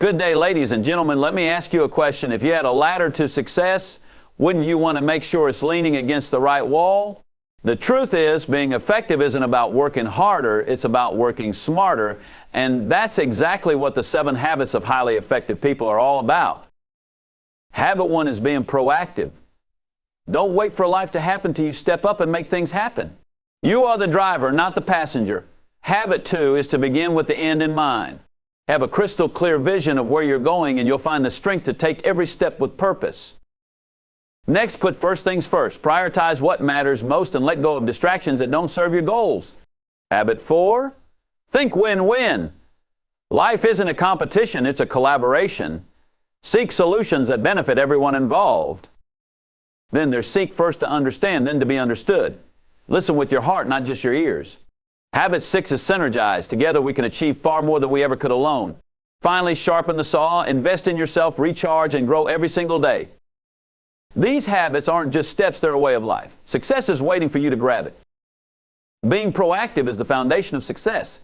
Good day, ladies and gentlemen. Let me ask you a question. If you had a ladder to success, wouldn't you want to make sure it's leaning against the right wall? The truth is, being effective isn't about working harder, it's about working smarter. And that's exactly what the 7 habits of highly effective people are all about. Habit 1 is being proactive. Don't wait for life to happen till you step up and make things happen. You are the driver, not the passenger. Habit 2 is to begin with the end in mind. Have a crystal clear vision of where you're going, and you'll find the strength to take every step with purpose. Next, put first things first. Prioritize what matters most and let go of distractions that don't serve your goals. Habit 4, think win-win. Life isn't a competition, it's a collaboration. Seek solutions that benefit everyone involved. Then there's seek first to understand, then to be understood. Listen with your heart, not just your ears. Habit 6 is synergize. Together we can achieve far more than we ever could alone. Finally, sharpen the saw, invest in yourself, recharge, and grow every single day. These habits aren't just steps, they're a way of life. Success is waiting for you to grab it. Being proactive is the foundation of success.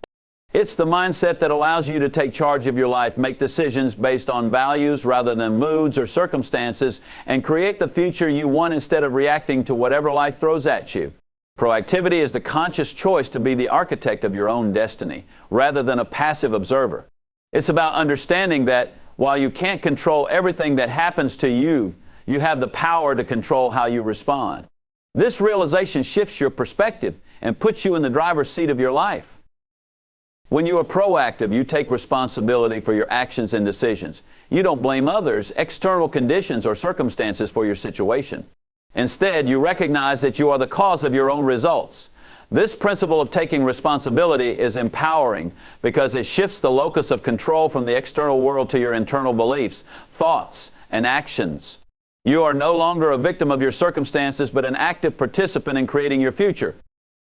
It's the mindset that allows you to take charge of your life, make decisions based on values rather than moods or circumstances, and create the future you want instead of reacting to whatever life throws at you. Proactivity is the conscious choice to be the architect of your own destiny, rather than a passive observer. It's about understanding that while you can't control everything that happens to you, you have the power to control how you respond. This realization shifts your perspective and puts you in the driver's seat of your life. When you are proactive, you take responsibility for your actions and decisions. You don't blame others, external conditions, or circumstances for your situation. Instead, you recognize that you are the cause of your own results. This principle of taking responsibility is empowering because it shifts the locus of control from the external world to your internal beliefs, thoughts, and actions. You are no longer a victim of your circumstances, but an active participant in creating your future.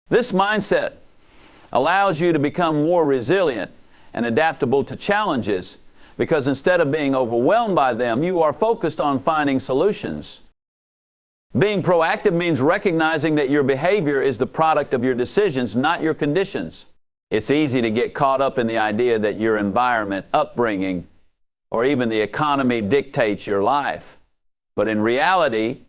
This mindset allows you to become more resilient and adaptable to challenges because instead of being overwhelmed by them, you are focused on finding solutions. Being proactive means recognizing that your behavior is the product of your decisions, not your conditions. It's easy to get caught up in the idea that your environment, upbringing, or even the economy dictates your life. But in reality,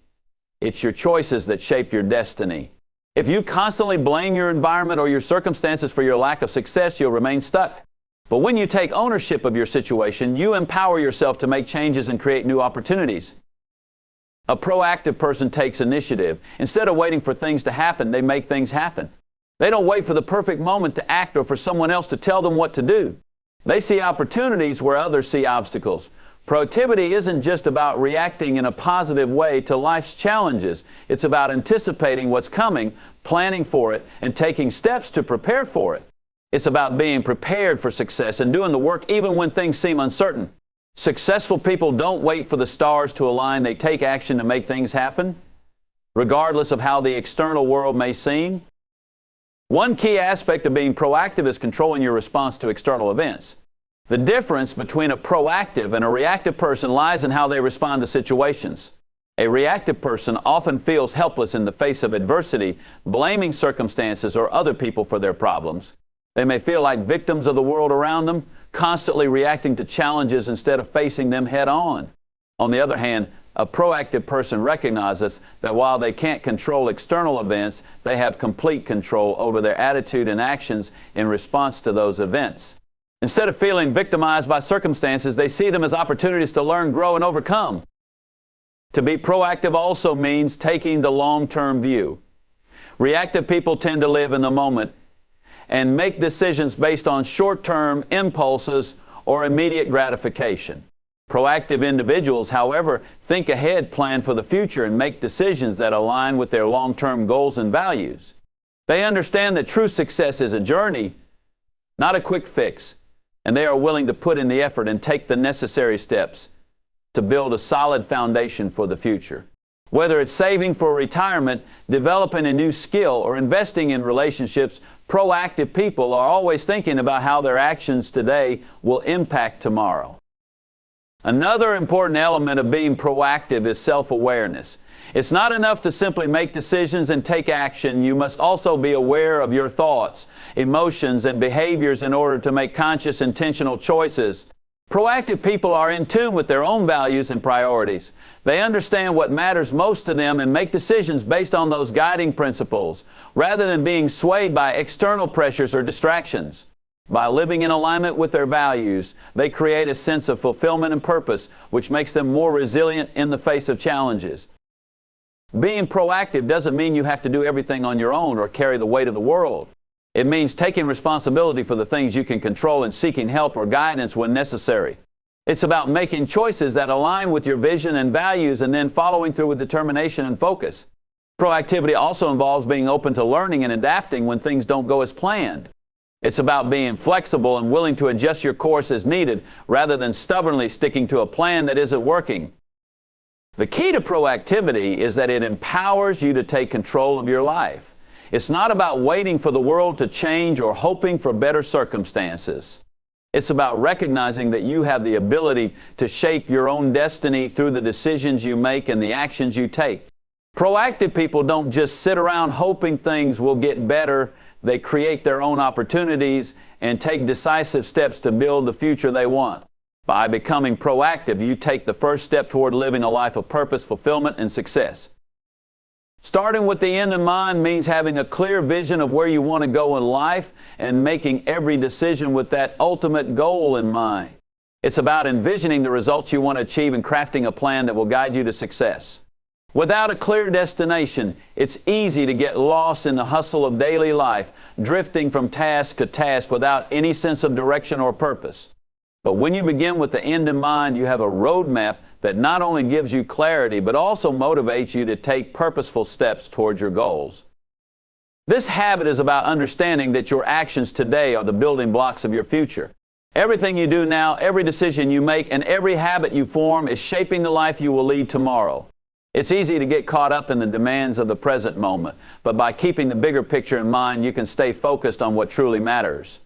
it's your choices that shape your destiny. If you constantly blame your environment or your circumstances for your lack of success, you'll remain stuck. But when you take ownership of your situation, you empower yourself to make changes and create new opportunities. A proactive person takes initiative. Instead of waiting for things to happen, they make things happen. They don't wait for the perfect moment to act or for someone else to tell them what to do. They see opportunities where others see obstacles. Proactivity isn't just about reacting in a positive way to life's challenges. It's about anticipating what's coming, planning for it, and taking steps to prepare for it. It's about being prepared for success and doing the work even when things seem uncertain. Successful people don't wait for the stars to align. They take action to make things happen, regardless of how the external world may seem. One key aspect of being proactive is controlling your response to external events. The difference between a proactive and a reactive person lies in how they respond to situations. A reactive person often feels helpless in the face of adversity, blaming circumstances or other people for their problems. They may feel like victims of the world around them, constantly reacting to challenges instead of facing them head on. On the other hand, a proactive person recognizes that while they can't control external events, they have complete control over their attitude and actions in response to those events. Instead of feeling victimized by circumstances, they see them as opportunities to learn, grow, and overcome. To be proactive also means taking the long-term view. Reactive people tend to live in the moment and make decisions based on short-term impulses or immediate gratification. Proactive individuals, however, think ahead, plan for the future, and make decisions that align with their long-term goals and values. They understand that true success is a journey, not a quick fix, and they are willing to put in the effort and take the necessary steps to build a solid foundation for the future. Whether it's saving for retirement, developing a new skill, or investing in relationships, proactive people are always thinking about how their actions today will impact tomorrow. Another important element of being proactive is self-awareness. It's not enough to simply make decisions and take action. You must also be aware of your thoughts, emotions, and behaviors in order to make conscious, intentional choices. Proactive people are in tune with their own values and priorities. They understand what matters most to them and make decisions based on those guiding principles, rather than being swayed by external pressures or distractions. By living in alignment with their values, they create a sense of fulfillment and purpose, which makes them more resilient in the face of challenges. Being proactive doesn't mean you have to do everything on your own or carry the weight of the world. It means taking responsibility for the things you can control and seeking help or guidance when necessary. It's about making choices that align with your vision and values and then following through with determination and focus. Proactivity also involves being open to learning and adapting when things don't go as planned. It's about being flexible and willing to adjust your course as needed rather than stubbornly sticking to a plan that isn't working. The key to proactivity is that it empowers you to take control of your life. It's not about waiting for the world to change or hoping for better circumstances. It's about recognizing that you have the ability to shape your own destiny through the decisions you make and the actions you take. Proactive people don't just sit around hoping things will get better. They create their own opportunities and take decisive steps to build the future they want. By becoming proactive, you take the first step toward living a life of purpose, fulfillment, and success. Starting with the end in mind means having a clear vision of where you want to go in life and making every decision with that ultimate goal in mind. It's about envisioning the results you want to achieve and crafting a plan that will guide you to success. Without a clear destination, it's easy to get lost in the hustle of daily life, drifting from task to task without any sense of direction or purpose. But when you begin with the end in mind, you have a roadmap that not only gives you clarity, but also motivates you to take purposeful steps towards your goals. This habit is about understanding that your actions today are the building blocks of your future. Everything you do now, every decision you make, and every habit you form is shaping the life you will lead tomorrow. It's easy to get caught up in the demands of the present moment, but by keeping the bigger picture in mind, you can stay focused on what truly matters.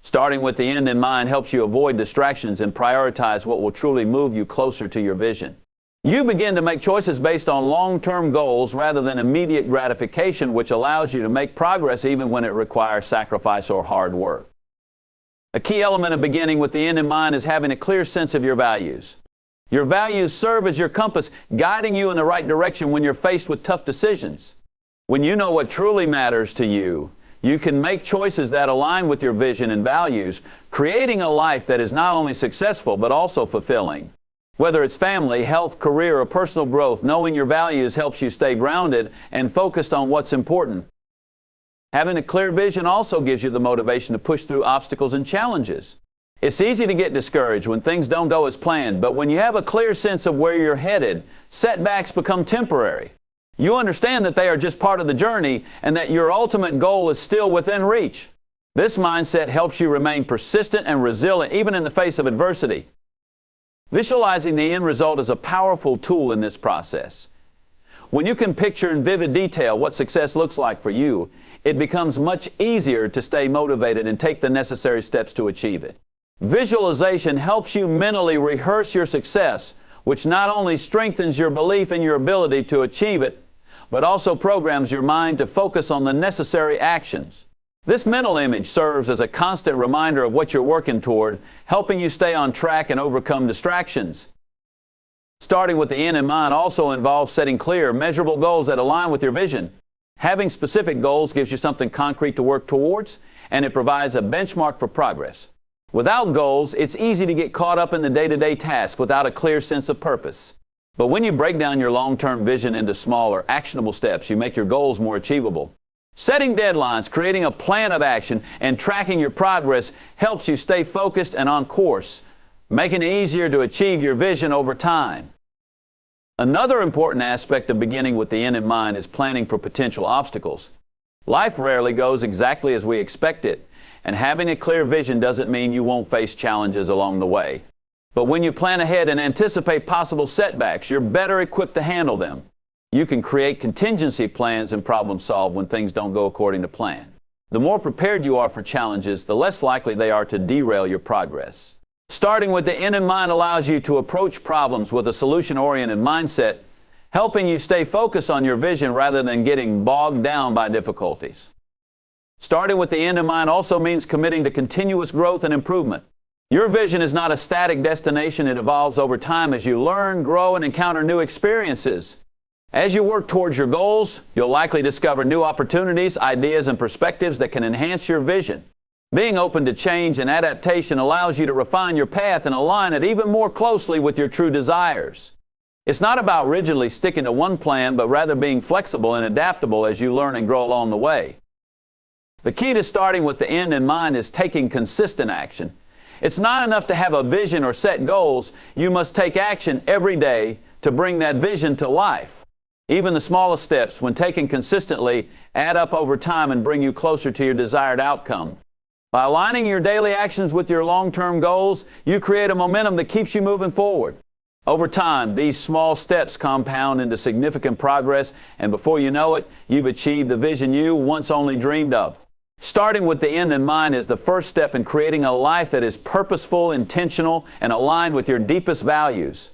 Starting with the end in mind helps you avoid distractions and prioritize what will truly move you closer to your vision. You begin to make choices based on long-term goals rather than immediate gratification, which allows you to make progress even when it requires sacrifice or hard work. A key element of beginning with the end in mind is having a clear sense of your values. Your values serve as your compass, guiding you in the right direction when you're faced with tough decisions. When you know what truly matters to you, you can make choices that align with your vision and values, creating a life that is not only successful but also fulfilling. Whether it's family, health, career, or personal growth, knowing your values helps you stay grounded and focused on what's important. Having a clear vision also gives you the motivation to push through obstacles and challenges. It's easy to get discouraged when things don't go as planned, but when you have a clear sense of where you're headed, setbacks become temporary. You understand that they are just part of the journey and that your ultimate goal is still within reach. This mindset helps you remain persistent and resilient even in the face of adversity. Visualizing the end result is a powerful tool in this process. When you can picture in vivid detail what success looks like for you, it becomes much easier to stay motivated and take the necessary steps to achieve it. Visualization helps you mentally rehearse your success, which not only strengthens your belief in your ability to achieve it, but also programs your mind to focus on the necessary actions. This mental image serves as a constant reminder of what you're working toward, helping you stay on track and overcome distractions. Starting with the end in mind also involves setting clear, measurable goals that align with your vision. Having specific goals gives you something concrete to work towards, and it provides a benchmark for progress. Without goals, it's easy to get caught up in the day-to-day tasks without a clear sense of purpose. But when you break down your long-term vision into smaller, actionable steps, you make your goals more achievable. Setting deadlines, creating a plan of action, and tracking your progress helps you stay focused and on course, making it easier to achieve your vision over time. Another important aspect of beginning with the end in mind is planning for potential obstacles. Life rarely goes exactly as we expect it, and having a clear vision doesn't mean you won't face challenges along the way. But when you plan ahead and anticipate possible setbacks, you're better equipped to handle them. You can create contingency plans and problem solve when things don't go according to plan. The more prepared you are for challenges, the less likely they are to derail your progress. Starting with the end in mind allows you to approach problems with a solution-oriented mindset, helping you stay focused on your vision rather than getting bogged down by difficulties. Starting with the end in mind also means committing to continuous growth and improvement. Your vision is not a static destination. It evolves over time as you learn, grow, and encounter new experiences. As you work towards your goals, you'll likely discover new opportunities, ideas, and perspectives that can enhance your vision. Being open to change and adaptation allows you to refine your path and align it even more closely with your true desires. It's not about rigidly sticking to one plan, but rather being flexible and adaptable as you learn and grow along the way. The key to starting with the end in mind is taking consistent action. It's not enough to have a vision or set goals. You must take action every day to bring that vision to life. Even the smallest steps, when taken consistently, add up over time and bring you closer to your desired outcome. By aligning your daily actions with your long-term goals, you create a momentum that keeps you moving forward. Over time, these small steps compound into significant progress, and before you know it, you've achieved the vision you once only dreamed of. Starting with the end in mind is the first step in creating a life that is purposeful, intentional, and aligned with your deepest values.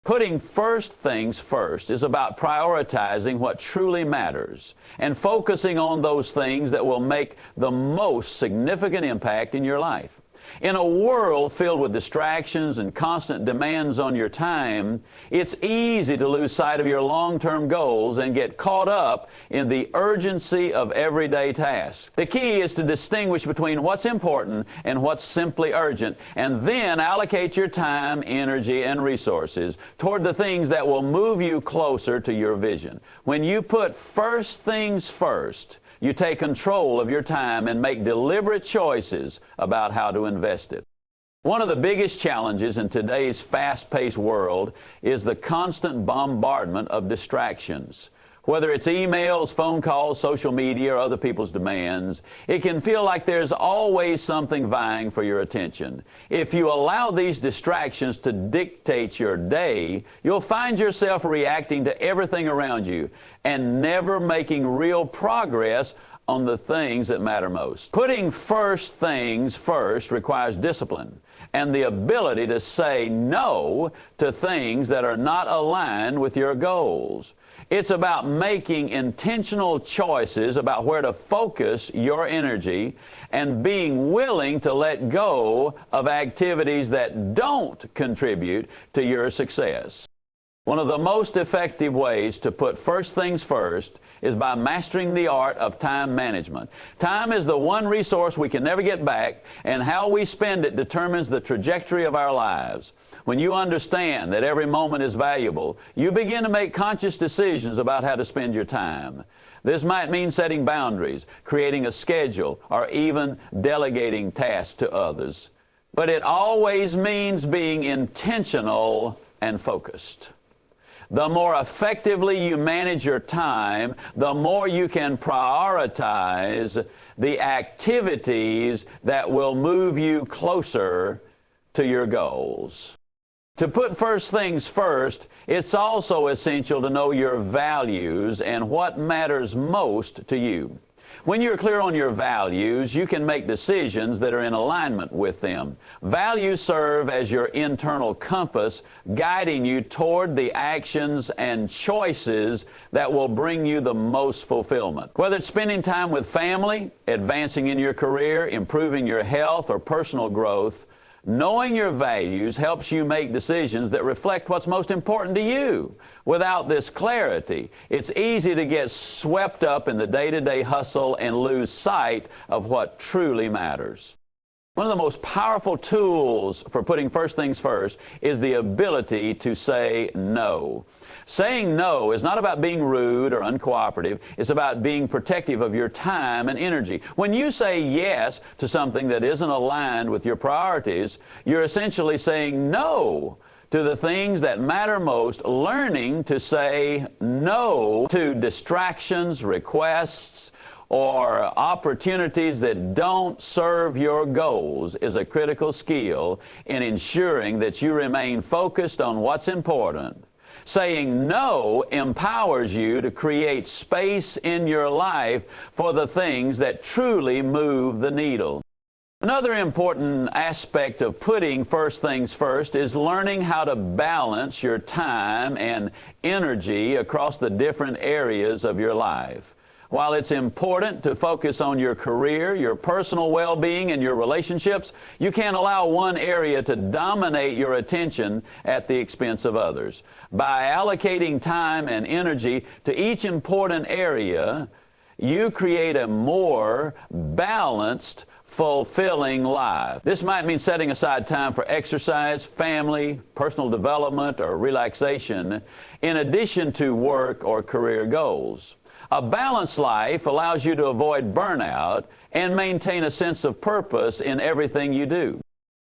Putting first things first is about prioritizing what truly matters and focusing on those things that will make the most significant impact in your life. In a world filled with distractions and constant demands on your time, it's easy to lose sight of your long-term goals and get caught up in the urgency of everyday tasks. The key is to distinguish between what's important and what's simply urgent, and then allocate your time, energy, and resources toward the things that will move you closer to your vision. When you put first things first, you take control of your time and make deliberate choices about how to invest it. One of the biggest challenges in today's fast-paced world is the constant bombardment of distractions. Whether it's emails, phone calls, social media, or other people's demands, it can feel like there's always something vying for your attention. If you allow these distractions to dictate your day, you'll find yourself reacting to everything around you and never making real progress on the things that matter most. Putting first things first requires discipline and the ability to say no to things that are not aligned with your goals. It's about making intentional choices about where to focus your energy and being willing to let go of activities that don't contribute to your success. One of the most effective ways to put first things first is by mastering the art of time management. Time is the one resource we can never get back, and how we spend it determines the trajectory of our lives. When you understand that every moment is valuable, you begin to make conscious decisions about how to spend your time. This might mean setting boundaries, creating a schedule, or even delegating tasks to others. But it always means being intentional and focused. The more effectively you manage your time, the more you can prioritize the activities that will move you closer to your goals. To put first things first, it's also essential to know your values and what matters most to you. When you're clear on your values, you can make decisions that are in alignment with them. Values serve as your internal compass, guiding you toward the actions and choices that will bring you the most fulfillment. Whether it's spending time with family, advancing in your career, improving your health, or personal growth, knowing your values helps you make decisions that reflect what's most important to you. Without this clarity, it's easy to get swept up in the day-to-day hustle and lose sight of what truly matters. One of the most powerful tools for putting first things first is the ability to say no. Saying no is not about being rude or uncooperative. It's about being protective of your time and energy. When you say yes to something that isn't aligned with your priorities, you're essentially saying no to the things that matter most. Learning to say no to distractions, requests, or opportunities that don't serve your goals is a critical skill in ensuring that you remain focused on what's important. Saying no empowers you to create space in your life for the things that truly move the needle. Another important aspect of putting first things first is learning how to balance your time and energy across the different areas of your life. While it's important to focus on your career, your personal well-being, and your relationships, you can't allow one area to dominate your attention at the expense of others. By allocating time and energy to each important area, you create a more balanced, fulfilling life. This might mean setting aside time for exercise, family, personal development, or relaxation, in addition to work or career goals. A balanced life allows you to avoid burnout and maintain a sense of purpose in everything you do.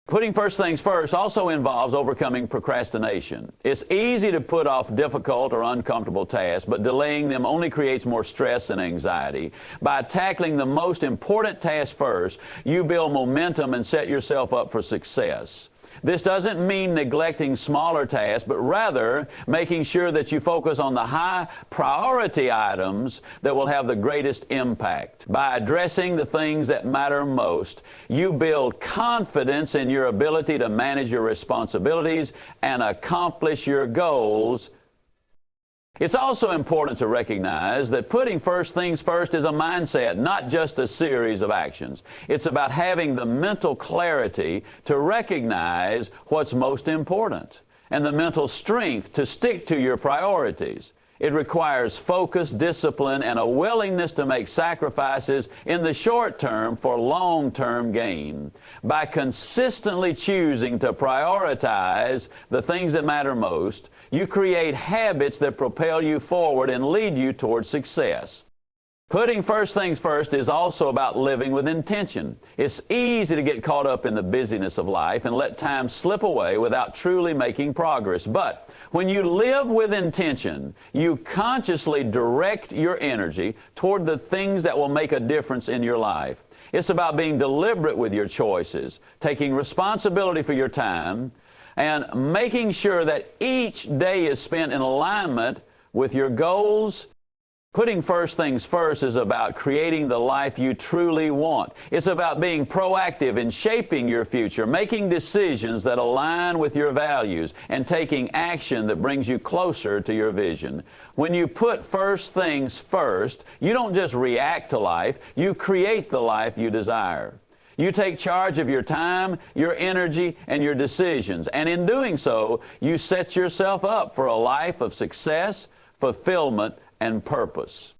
Putting first things first also involves overcoming procrastination. It's easy to put off difficult or uncomfortable tasks, but delaying them only creates more stress and anxiety. By tackling the most important task first, you build momentum and set yourself up for success. This doesn't mean neglecting smaller tasks, but rather making sure that you focus on the high priority items that will have the greatest impact. By addressing the things that matter most, you build confidence in your ability to manage your responsibilities and accomplish your goals. It's also important to recognize that putting first things first is a mindset, not just a series of actions. It's about having the mental clarity to recognize what's most important and the mental strength to stick to your priorities. It requires focus, discipline, and a willingness to make sacrifices in the short term for long-term gain. By consistently choosing to prioritize the things that matter most, you create habits that propel you forward and lead you towards success. Putting first things first is also about living with intention. It's easy to get caught up in the busyness of life and let time slip away without truly making progress. But when you live with intention, you consciously direct your energy toward the things that will make a difference in your life. It's about being deliberate with your choices, taking responsibility for your time, and making sure that each day is spent in alignment with your goals. Putting first things first is about creating the life you truly want. It's about being proactive in shaping your future, making decisions that align with your values, and taking action that brings you closer to your vision. When you put first things first, you don't just react to life, you create the life you desire. You take charge of your time, your energy, and your decisions, and in doing so, you set yourself up for a life of success, fulfillment, and purpose.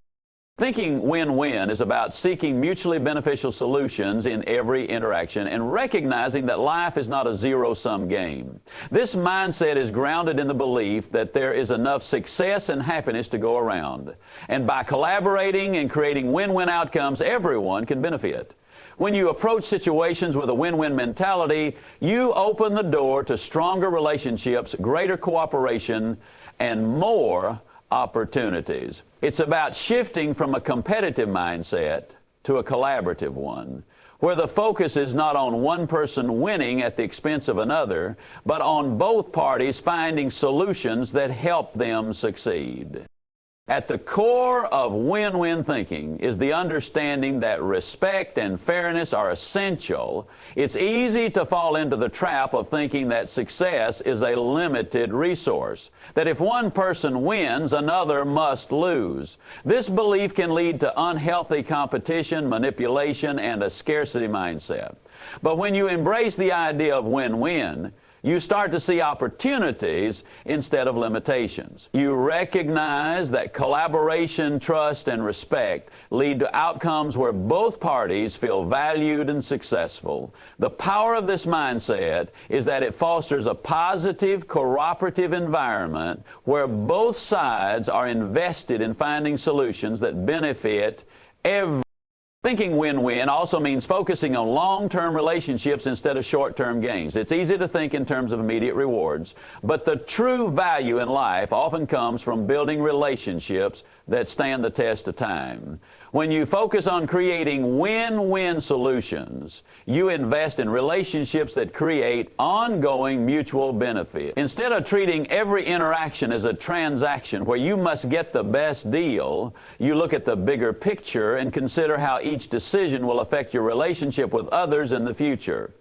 Thinking win-win is about seeking mutually beneficial solutions in every interaction and recognizing that life is not a zero-sum game. This mindset is grounded in the belief that there is enough success and happiness to go around. And by collaborating and creating win-win outcomes, everyone can benefit. When you approach situations with a win-win mentality, you open the door to stronger relationships, greater cooperation, and more opportunities. It's about shifting from a competitive mindset to a collaborative one, where the focus is not on one person winning at the expense of another, but on both parties finding solutions that help them succeed. At the core of win-win thinking is the understanding that respect and fairness are essential. It's easy to fall into the trap of thinking that success is a limited resource, that if one person wins, another must lose. This belief can lead to unhealthy competition, manipulation, and a scarcity mindset. But when you embrace the idea of win-win, you start to see opportunities instead of limitations. You recognize that collaboration, trust, and respect lead to outcomes where both parties feel valued and successful. The power of this mindset is that it fosters a positive, cooperative environment where both sides are invested in finding solutions that benefit everyone. Thinking win-win also means focusing on long-term relationships instead of short-term gains. It's easy to think in terms of immediate rewards, but the true value in life often comes from building relationships that stand the test of time. When you focus on creating win-win solutions, you invest in relationships that create ongoing mutual benefit. Instead of treating every interaction as a transaction where you must get the best deal, you look at the bigger picture and consider how each decision will affect your relationship with others in the future.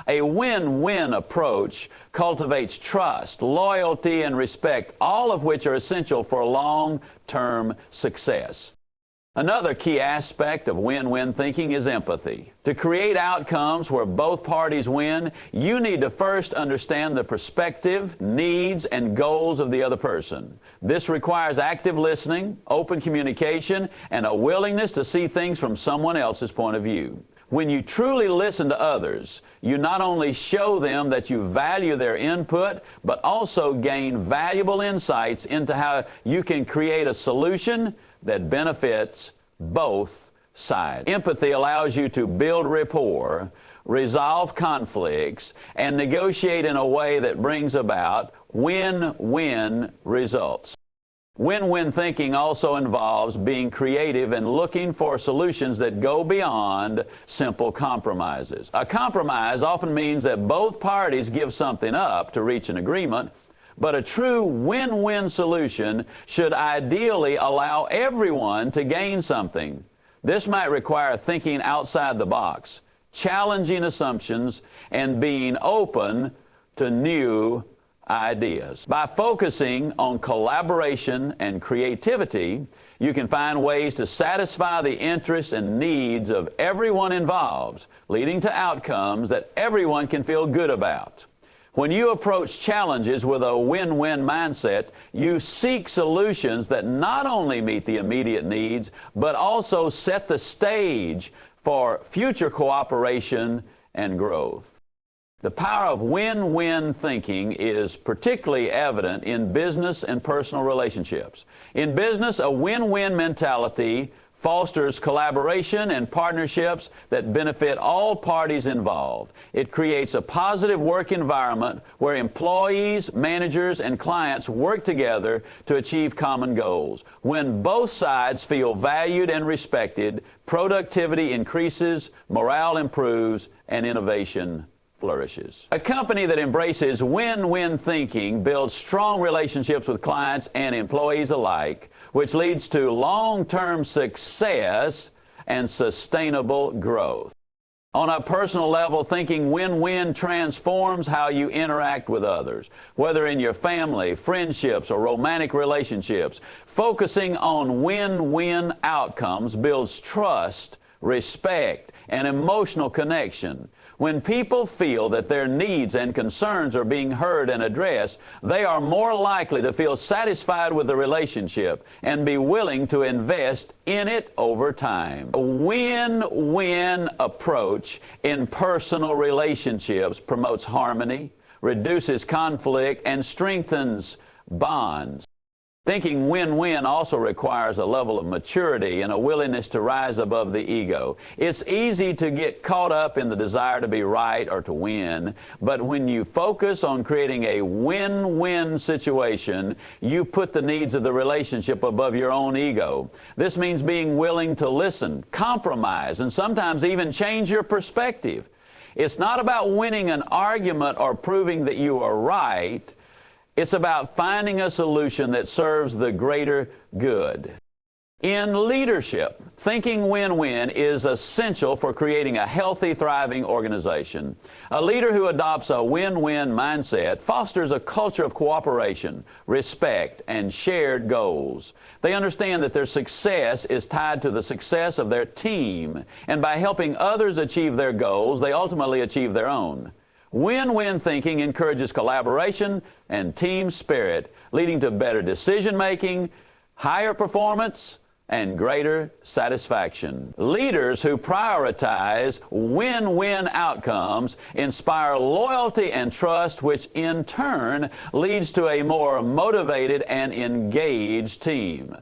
A win-win approach cultivates trust, loyalty, and respect, all of which are essential for long-term success. Another key aspect of win-win thinking is empathy. To create outcomes where both parties win, you need to first understand the perspective, needs, and goals of the other person. This requires active listening, open communication, and a willingness to see things from someone else's point of view. When you truly listen to others, you not only show them that you value their input, but also gain valuable insights into how you can create a solution that benefits both sides. Empathy allows you to build rapport, resolve conflicts, and negotiate in a way that brings about win-win results. Win-win thinking also involves being creative and looking for solutions that go beyond simple compromises. A compromise often means that both parties give something up to reach an agreement, but a true win-win solution should ideally allow everyone to gain something. This might require thinking outside the box, challenging assumptions, and being open to new ideas. By focusing on collaboration and creativity, you can find ways to satisfy the interests and needs of everyone involved, leading to outcomes that everyone can feel good about. When you approach challenges with a win-win mindset, you seek solutions that not only meet the immediate needs, but also set the stage for future cooperation and growth. The power of win-win thinking is particularly evident in business and personal relationships. In business, a win-win mentality fosters collaboration and partnerships that benefit all parties involved. It creates a positive work environment where employees, managers, and clients work together to achieve common goals. When both sides feel valued and respected, productivity increases, morale improves, and innovation flourishes. A company that embraces win-win thinking builds strong relationships with clients and employees alike, which leads to long-term success and sustainable growth. On a personal level, thinking win-win transforms how you interact with others, whether in your family, friendships, or romantic relationships. Focusing on win-win outcomes builds trust, respect, and emotional connection. When people feel that their needs and concerns are being heard and addressed, they are more likely to feel satisfied with the relationship and be willing to invest in it over time. A win-win approach in personal relationships promotes harmony, reduces conflict, and strengthens bonds. Thinking win-win also requires a level of maturity and a willingness to rise above the ego. It's easy to get caught up in the desire to be right or to win, but when you focus on creating a win-win situation, you put the needs of the relationship above your own ego. This means being willing to listen, compromise, and sometimes even change your perspective. It's not about winning an argument or proving that you are right. It's about finding a solution that serves the greater good. In leadership, thinking win-win is essential for creating a healthy, thriving organization. A leader who adopts a win-win mindset fosters a culture of cooperation, respect, and shared goals. They understand that their success is tied to the success of their team, and by helping others achieve their goals, they ultimately achieve their own. Win-win thinking encourages collaboration and team spirit, leading to better decision-making, higher performance, and greater satisfaction. Leaders who prioritize win-win outcomes inspire loyalty and trust, which in turn leads to a more motivated and engaged team.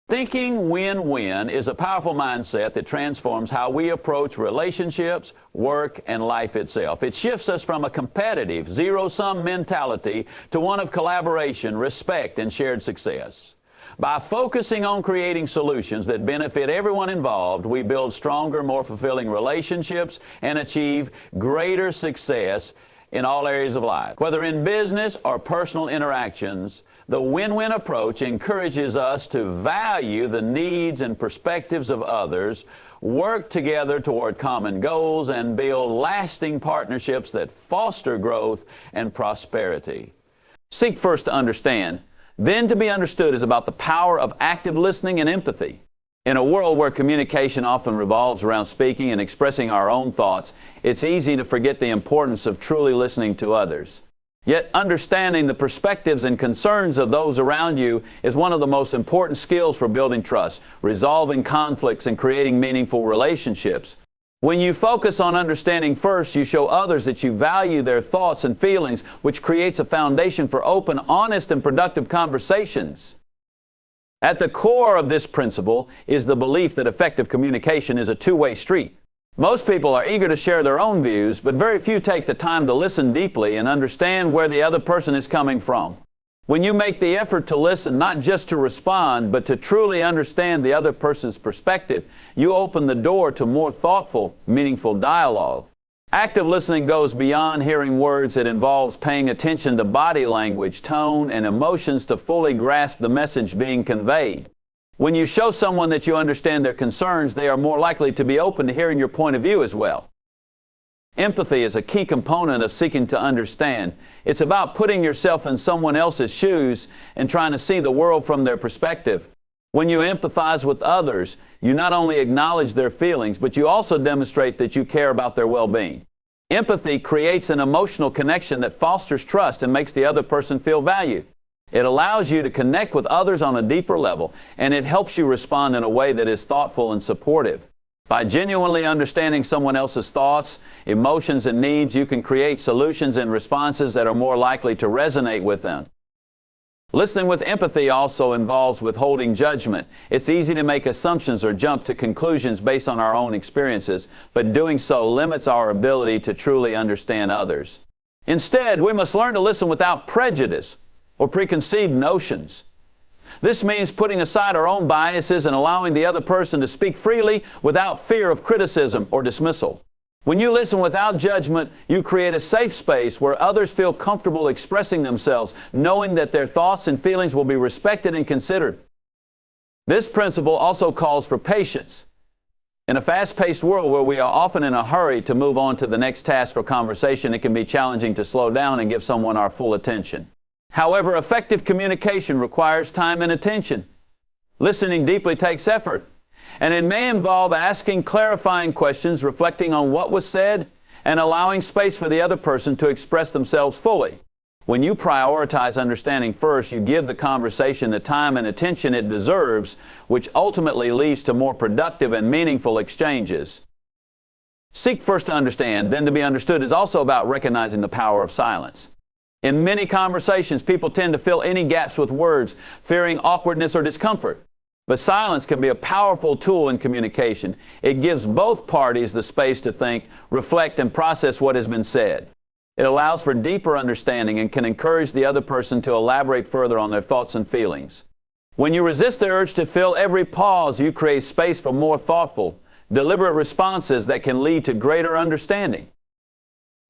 Thinking win-win is a powerful mindset that transforms how we approach relationships, work, and life itself. It shifts us from a competitive, zero-sum mentality to one of collaboration, respect, and shared success. By focusing on creating solutions that benefit everyone involved, we build stronger, more fulfilling relationships and achieve greater success in all areas of life. Whether in business or personal interactions, the win-win approach encourages us to value the needs and perspectives of others, work together toward common goals, and build lasting partnerships that foster growth and prosperity. Seek first to understand, then to be understood is about the power of active listening and empathy. In a world where communication often revolves around speaking and expressing our own thoughts, it's easy to forget the importance of truly listening to others. Yet understanding the perspectives and concerns of those around you is one of the most important skills for building trust, resolving conflicts, and creating meaningful relationships. When you focus on understanding first, you show others that you value their thoughts and feelings, which creates a foundation for open, honest, and productive conversations. At the core of this principle is the belief that effective communication is a two-way street. Most people are eager to share their own views, but very few take the time to listen deeply and understand where the other person is coming from. When you make the effort to listen, not just to respond, but to truly understand the other person's perspective, you open the door to more thoughtful, meaningful dialogue. Active listening goes beyond hearing words. It involves paying attention to body language, tone, and emotions to fully grasp the message being conveyed. When you show someone that you understand their concerns, they are more likely to be open to hearing your point of view as well. Empathy is a key component of seeking to understand. It's about putting yourself in someone else's shoes and trying to see the world from their perspective. When you empathize with others, you not only acknowledge their feelings, but you also demonstrate that you care about their well-being. Empathy creates an emotional connection that fosters trust and makes the other person feel valued. It allows you to connect with others on a deeper level, and it helps you respond in a way that is thoughtful and supportive. By genuinely understanding someone else's thoughts, emotions, and needs, you can create solutions and responses that are more likely to resonate with them. Listening with empathy also involves withholding judgment. It's easy to make assumptions or jump to conclusions based on our own experiences, but doing so limits our ability to truly understand others. Instead, we must learn to listen without prejudice or preconceived notions. This means putting aside our own biases and allowing the other person to speak freely without fear of criticism or dismissal. When you listen without judgment, you create a safe space where others feel comfortable expressing themselves, knowing that their thoughts and feelings will be respected and considered. This principle also calls for patience. In a fast-paced world where we are often in a hurry to move on to the next task or conversation, it can be challenging to slow down and give someone our full attention. However, effective communication requires time and attention. Listening deeply takes effort, and it may involve asking clarifying questions, reflecting on what was said, and allowing space for the other person to express themselves fully. When you prioritize understanding first, you give the conversation the time and attention it deserves, which ultimately leads to more productive and meaningful exchanges. Seek first to understand, then to be understood is also about recognizing the power of silence. In many conversations, people tend to fill any gaps with words, fearing awkwardness or discomfort. But silence can be a powerful tool in communication. It gives both parties the space to think, reflect, and process what has been said. It allows for deeper understanding and can encourage the other person to elaborate further on their thoughts and feelings. When you resist the urge to fill every pause, you create space for more thoughtful, deliberate responses that can lead to greater understanding.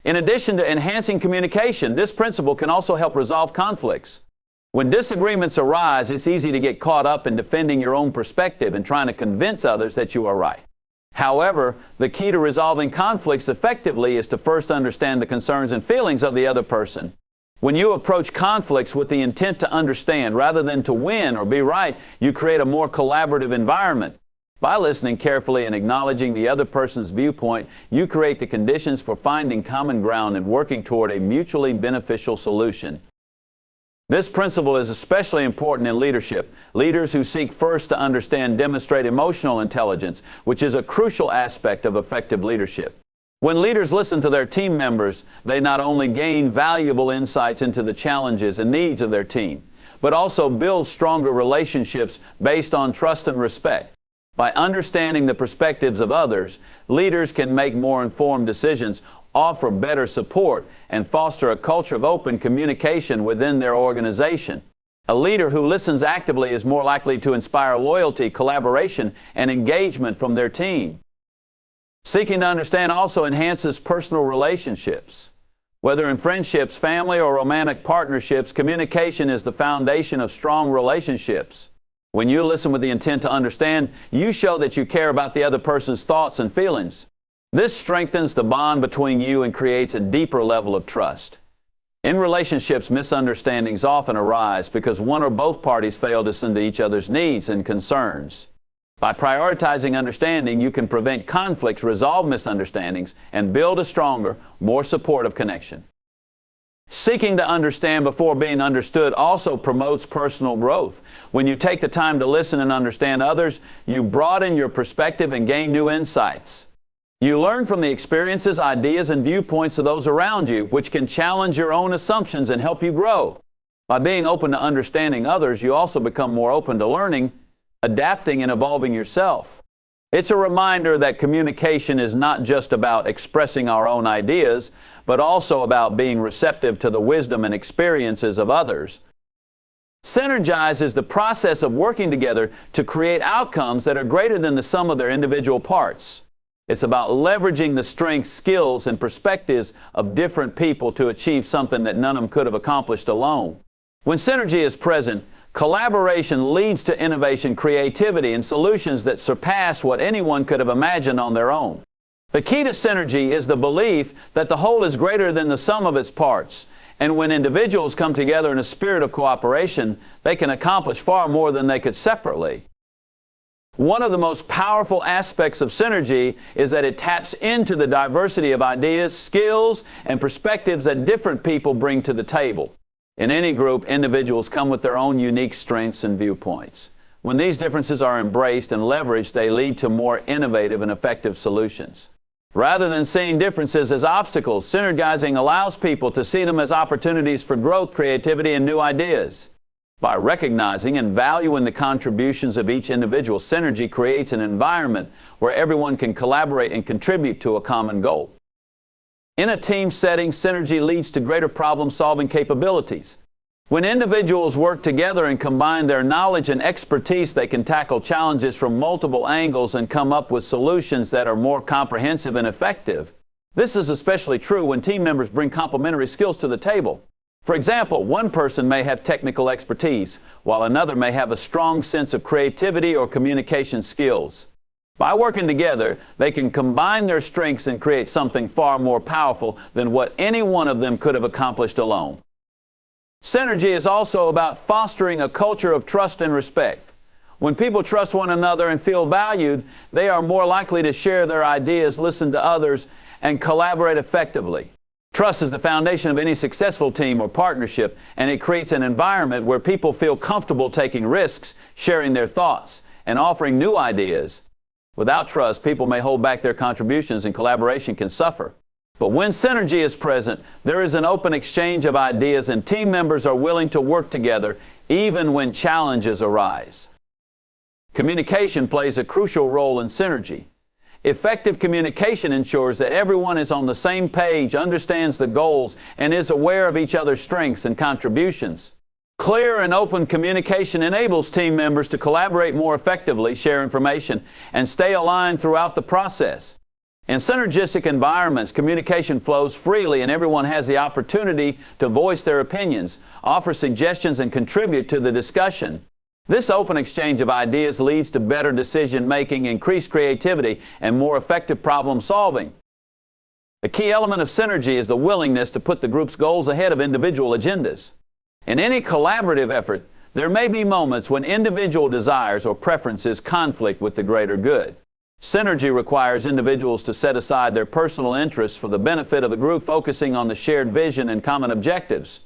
In addition to enhancing communication, this principle can also help resolve conflicts. When disagreements arise, it's easy to get caught up in defending your own perspective and trying to convince others that you are right. However, the key to resolving conflicts effectively is to first understand the concerns and feelings of the other person. When you approach conflicts with the intent to understand rather than to win or be right, you create a more collaborative environment. By listening carefully and acknowledging the other person's viewpoint, you create the conditions for finding common ground and working toward a mutually beneficial solution. This principle is especially important in leadership. Leaders who seek first to understand demonstrate emotional intelligence, which is a crucial aspect of effective leadership. When leaders listen to their team members, they not only gain valuable insights into the challenges and needs of their team, but also build stronger relationships based on trust and respect. By understanding the perspectives of others, leaders can make more informed decisions, offer better support, and foster a culture of open communication within their organization. A leader who listens actively is more likely to inspire loyalty, collaboration, and engagement from their team. Seeking to understand also enhances personal relationships. Whether in friendships, family, or romantic partnerships, communication is the foundation of strong relationships. When you listen with the intent to understand, you show that you care about the other person's thoughts and feelings. This strengthens the bond between you and creates a deeper level of trust. In relationships, misunderstandings often arise because one or both parties fail to listen to each other's needs and concerns. By prioritizing understanding, you can prevent conflicts, resolve misunderstandings, and build a stronger, more supportive connection. Seeking to understand before being understood also promotes personal growth. When you take the time to listen and understand others, you broaden your perspective and gain new insights. You learn from the experiences, ideas, and viewpoints of those around you, which can challenge your own assumptions and help you grow. By being open to understanding others, you also become more open to learning, adapting, and evolving yourself. It's a reminder that communication is not just about expressing our own ideas, but also about being receptive to the wisdom and experiences of others. Synergize is the process of working together to create outcomes that are greater than the sum of their individual parts. It's about leveraging the strengths, skills, and perspectives of different people to achieve something that none of them could have accomplished alone. When synergy is present, collaboration leads to innovation, creativity, and solutions that surpass what anyone could have imagined on their own. The key to synergy is the belief that the whole is greater than the sum of its parts. And when individuals come together in a spirit of cooperation, they can accomplish far more than they could separately. One of the most powerful aspects of synergy is that it taps into the diversity of ideas, skills, and perspectives that different people bring to the table. In any group, individuals come with their own unique strengths and viewpoints. When these differences are embraced and leveraged, they lead to more innovative and effective solutions. Rather than seeing differences as obstacles, synergizing allows people to see them as opportunities for growth, creativity, and new ideas. By recognizing and valuing the contributions of each individual, synergy creates an environment where everyone can collaborate and contribute to a common goal. In a team setting, synergy leads to greater problem-solving capabilities. When individuals work together and combine their knowledge and expertise, they can tackle challenges from multiple angles and come up with solutions that are more comprehensive and effective. This is especially true when team members bring complementary skills to the table. For example, one person may have technical expertise, while another may have a strong sense of creativity or communication skills. By working together, they can combine their strengths and create something far more powerful than what any one of them could have accomplished alone. Synergy is also about fostering a culture of trust and respect. When people trust one another and feel valued, they are more likely to share their ideas, listen to others, and collaborate effectively. Trust is the foundation of any successful team or partnership, and it creates an environment where people feel comfortable taking risks, sharing their thoughts, and offering new ideas. Without trust, people may hold back their contributions and collaboration can suffer. But when synergy is present, there is an open exchange of ideas and team members are willing to work together even when challenges arise. Communication plays a crucial role in synergy. Effective communication ensures that everyone is on the same page, understands the goals, and is aware of each other's strengths and contributions. Clear and open communication enables team members to collaborate more effectively, share information, and stay aligned throughout the process. In synergistic environments, communication flows freely and everyone has the opportunity to voice their opinions, offer suggestions, and contribute to the discussion. This open exchange of ideas leads to better decision-making, increased creativity, and more effective problem-solving. A key element of synergy is the willingness to put the group's goals ahead of individual agendas. In any collaborative effort, there may be moments when individual desires or preferences conflict with the greater good. Synergy requires individuals to set aside their personal interests for the benefit of the group, focusing on the shared vision and common objectives.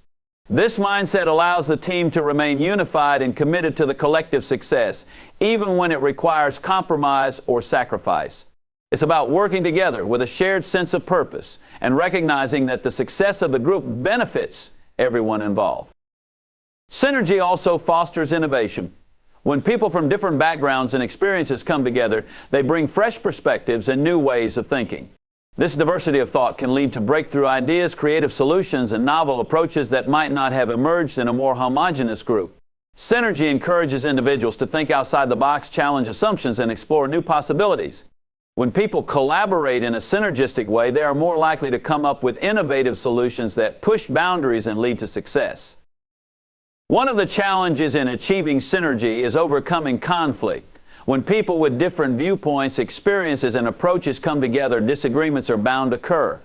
This mindset allows the team to remain unified and committed to the collective success, even when it requires compromise or sacrifice. It's about working together with a shared sense of purpose and recognizing that the success of the group benefits everyone involved. Synergy also fosters innovation. When people from different backgrounds and experiences come together, they bring fresh perspectives and new ways of thinking. This diversity of thought can lead to breakthrough ideas, creative solutions, and novel approaches that might not have emerged in a more homogeneous group. Synergy encourages individuals to think outside the box, challenge assumptions, and explore new possibilities. When people collaborate in a synergistic way, they are more likely to come up with innovative solutions that push boundaries and lead to success. One of the challenges in achieving synergy is overcoming conflict. When people with different viewpoints, experiences, and approaches come together, disagreements are bound to occur.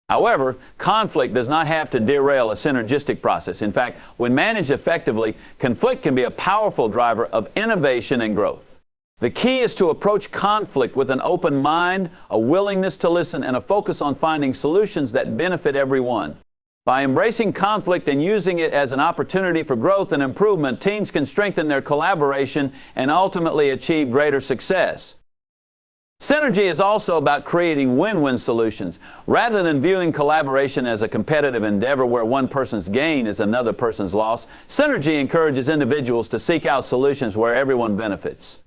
However, conflict does not have to derail a synergistic process. In fact, when managed effectively, conflict can be a powerful driver of innovation and growth. The key is to approach conflict with an open mind, a willingness to listen, and a focus on finding solutions that benefit everyone. By embracing conflict and using it as an opportunity for growth and improvement, teams can strengthen their collaboration and ultimately achieve greater success. Synergy is also about creating win-win solutions. Rather than viewing collaboration as a competitive endeavor where one person's gain is another person's loss, synergy encourages individuals to seek out solutions where everyone benefits.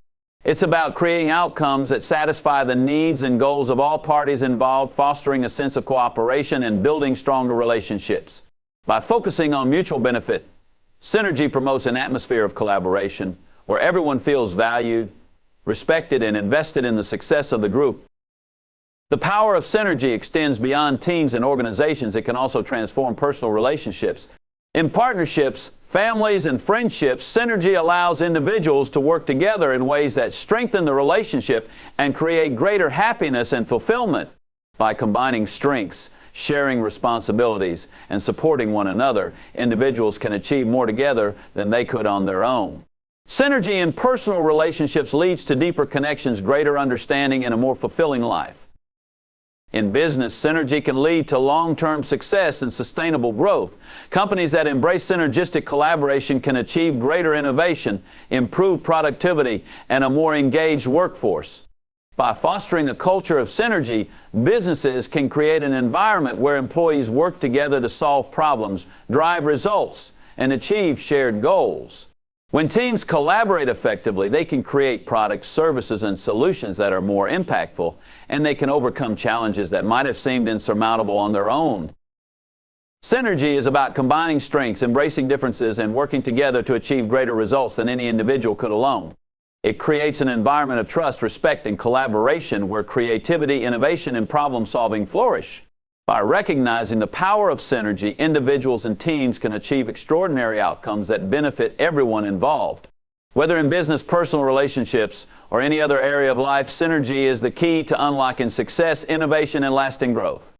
It's about creating outcomes that satisfy the needs and goals of all parties involved, fostering a sense of cooperation and building stronger relationships. By focusing on mutual benefit, synergy promotes an atmosphere of collaboration where everyone feels valued, respected, and invested in the success of the group. The power of synergy extends beyond teams and organizations. It can also transform personal relationships. In partnerships, families, and friendships, synergy allows individuals to work together in ways that strengthen the relationship and create greater happiness and fulfillment. By combining strengths, sharing responsibilities, and supporting one another, individuals can achieve more together than they could on their own. Synergy in personal relationships leads to deeper connections, greater understanding, and a more fulfilling life. In business, synergy can lead to long-term success and sustainable growth. Companies that embrace synergistic collaboration can achieve greater innovation, improved productivity, and a more engaged workforce. By fostering a culture of synergy, businesses can create an environment where employees work together to solve problems, drive results, and achieve shared goals. When teams collaborate effectively, they can create products, services, and solutions that are more impactful, and they can overcome challenges that might have seemed insurmountable on their own. Synergy is about combining strengths, embracing differences, and working together to achieve greater results than any individual could alone. It creates an environment of trust, respect, and collaboration where creativity, innovation, and problem-solving flourish. By recognizing the power of synergy, individuals and teams can achieve extraordinary outcomes that benefit everyone involved. Whether in business, personal relationships, or any other area of life, synergy is the key to unlocking success, innovation, and lasting growth.